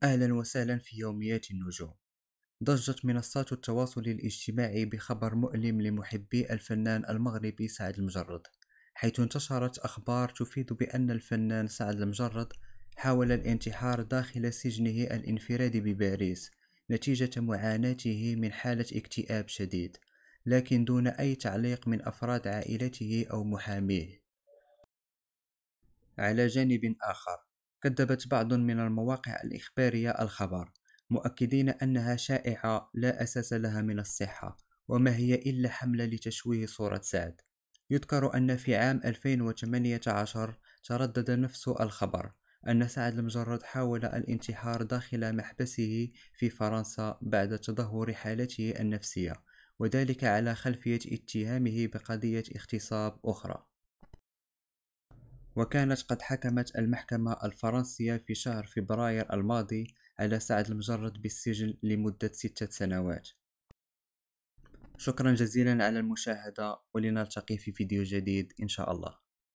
أهلا وسهلا في يوميات النجوم. ضجت منصات التواصل الاجتماعي بخبر مؤلم لمحبي الفنان المغربي سعد المجرد، حيث انتشرت أخبار تفيد بأن الفنان سعد المجرد حاول الانتحار داخل سجنه الانفرادي بباريس نتيجة معاناته من حالة اكتئاب شديد، لكن دون أي تعليق من أفراد عائلته أو محاميه. على جانب آخر، كذبت بعض من المواقع الإخبارية الخبر، مؤكدين أنها شائعة لا أساس لها من الصحة، وما هي إلا حملة لتشويه صورة سعد. يذكر أن في عام 2018 تردد نفس الخبر أن سعد المجرد حاول الانتحار داخل محبسه في فرنسا بعد تدهور حالته النفسية، وذلك على خلفية اتهامه بقضية اغتصاب أخرى. وكانت قد حكمت المحكمة الفرنسية في شهر فبراير الماضي على سعد المجرد بالسجن لمدة 6 سنوات. شكرا جزيلا على المشاهدة، ولنلتقي في فيديو جديد إن شاء الله.